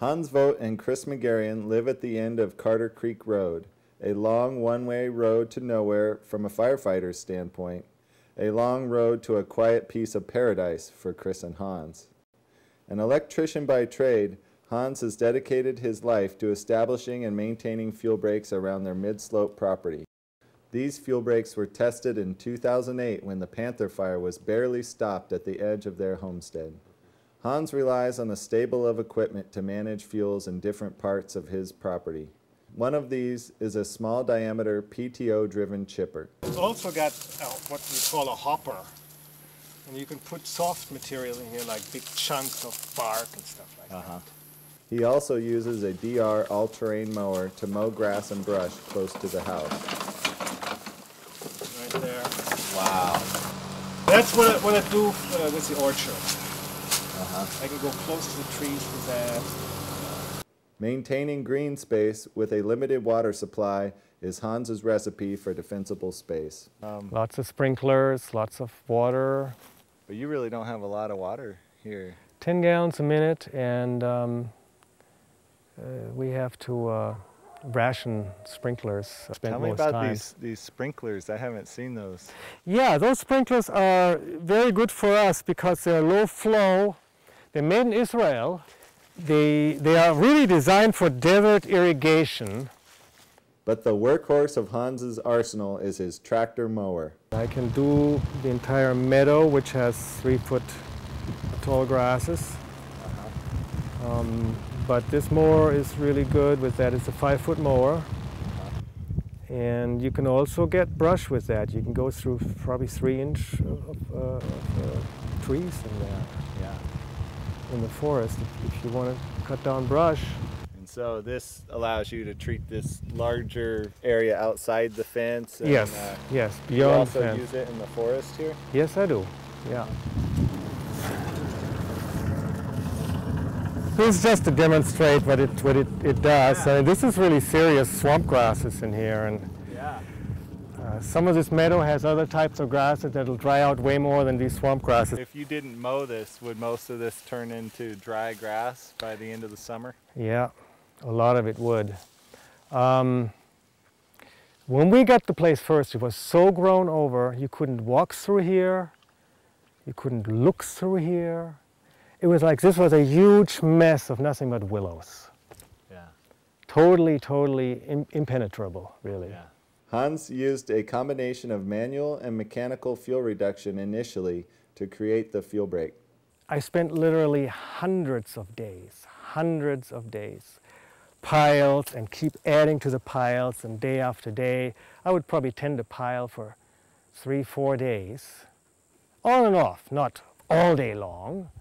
Hans Vogt and Chris McGarrion live at the end of Carter Creek Road, a long one-way road to nowhere from a firefighter's standpoint, a long road to a quiet piece of paradise for Chris and Hans. An electrician by trade, Hans has dedicated his life to establishing and maintaining fuel breaks around their mid-slope property. These fuel breaks were tested in 2008 when the Panther Fire was barely stopped at the edge of their homestead. Hans relies on a stable of equipment to manage fuels in different parts of his property. One of these is a small diameter PTO-driven chipper. It's also got what we call a hopper. And you can put soft material in here like big chunks of bark and stuff like that. He also uses a DR all-terrain mower to mow grass and brush close to the house. Right there. Wow. That's what I do with the orchard. I can go close to the trees with that. Maintaining green space with a limited water supply is Hans's recipe for defensible space. Lots of sprinklers, lots of water. But you really don't have a lot of water here. 10 gallons a minute, and we have to ration sprinklers. Tell me about these sprinklers. I haven't seen those. Yeah, those sprinklers are very good for us because they're low flow. They're made in Israel. They are really designed for desert irrigation. But the workhorse of Hans's arsenal is his tractor mower. I can do the entire meadow, which has 3-foot tall grasses. But this mower is really good with that. It's a 5-foot mower. And you can also get brush with that. You can go through probably 3-inch of trees in there. In the forest, if you want to cut down brush. And so this allows you to treat this larger area outside the fence? And, yes, yes, beyond the fence. You also use it in the forest here? Yes, I do, yeah. This is just to demonstrate what it does. Yeah. This is really serious swamp grasses in here. And some of this meadow has other types of grasses that'll dry out way more than these swamp grasses. If you didn't mow this, would most of this turn into dry grass by the end of the summer? Yeah, a lot of it would. When we got the place first, it was so grown over, you couldn't walk through here, you couldn't look through here. It was like this was a huge mess of nothing but willows. Yeah. Totally impenetrable, really. Yeah. Hans used a combination of manual and mechanical fuel reduction initially to create the fuel break. I spent literally hundreds of days, piles, and keep adding to the piles, and day after day. I would probably tend to pile for 3-4 days, on and off, not all day long,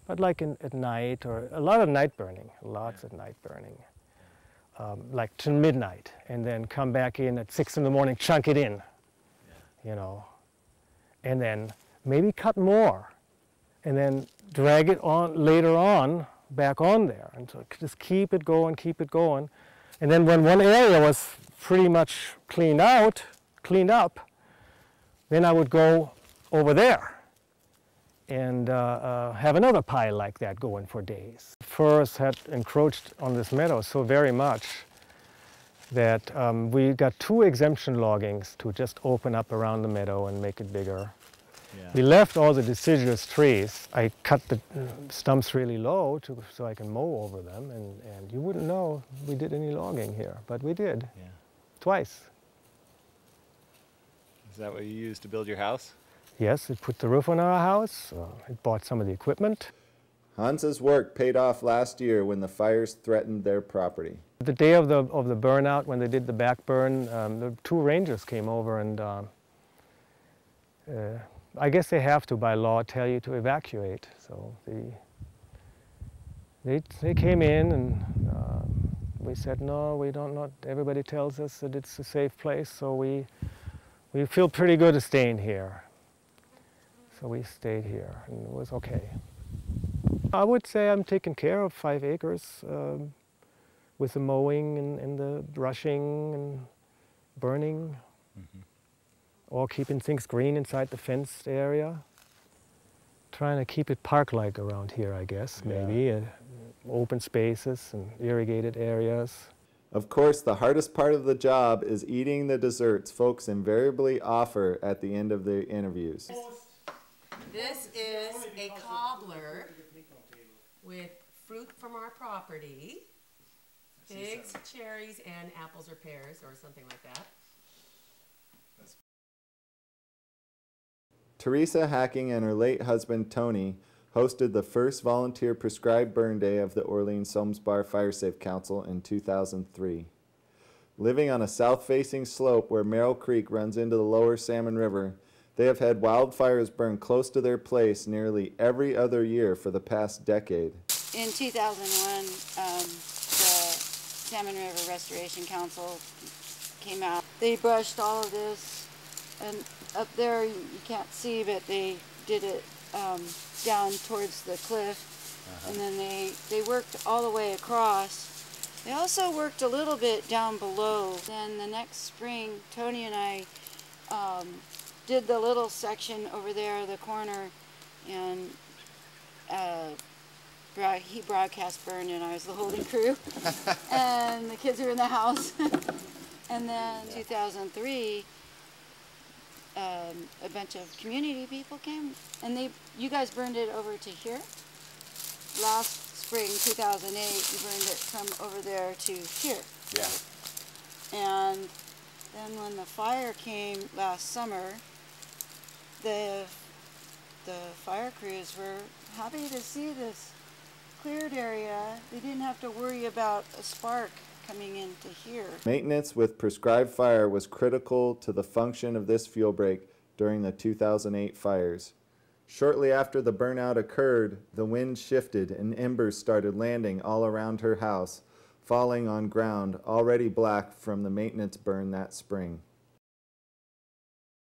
but like at night, or a lot of night burning, lots of night burning. Like to midnight, and then come back in at 6 in the morning, chunk it in, you know, and then maybe cut more, and then drag it on later on, back on there, and so just keep it going, and then when one area was pretty much cleaned up, then I would go over there and have another pile like that going for days. Forests had encroached on this meadow so very much that we got 2 exemption loggings to just open up around the meadow and make it bigger. Yeah. We left all the deciduous trees. I cut the stumps really low so I can mow over them, and you wouldn't know we did any logging here, but we did, twice. Is that what you used to build your house? Yes, it put the roof on our house. It bought some of the equipment. Hans's work paid off last year when the fires threatened their property. The day of the burnout, when they did the back burn, the 2 rangers came over, and I guess they have to, by law, tell you to evacuate. So they came in, and we said, no, we don't. Not everybody tells us that it's a safe place, so we feel pretty good at staying here. So we stayed here, and it was okay. I would say I'm taking care of 5 acres with the mowing and the brushing and burning, or keeping things green inside the fenced area. Trying to keep it park-like around here, I guess, maybe. open spaces and irrigated areas. Of course, the hardest part of the job is eating the desserts folks invariably offer at the end of the interviews. This is a cobbler with fruit from our property, figs, cherries, and apples or pears or something like that. Teresa Hacking and her late husband Tony hosted the first volunteer prescribed burn day of the Orleans-Somes Bar Fire Safe Council in 2003. Living on a south-facing slope where Merrill Creek runs into the lower Salmon River, they have had wildfires burn close to their place nearly every other year for the past decade. In 2001, the Salmon River Restoration Council came out. They brushed all of this, and up there you can't see, but they did it down towards the cliff, and then they worked all the way across. They also worked a little bit down below. Then the next spring, Tony and I did the little section over there, the corner, and he broadcast burned and I was the holding crew. And the kids were in the house. And then 2003, a bunch of community people came, and you guys burned it over to here. Last spring, 2008, you burned it from over there to here. Yeah. And then when the fire came last summer, the fire crews were happy to see this cleared area. They didn't have to worry about a spark coming into here. Maintenance with prescribed fire was critical to the function of this fuel break during the 2008 fires. Shortly after the burnout occurred, the wind shifted and embers started landing all around her house, falling on ground already black from the maintenance burn that spring.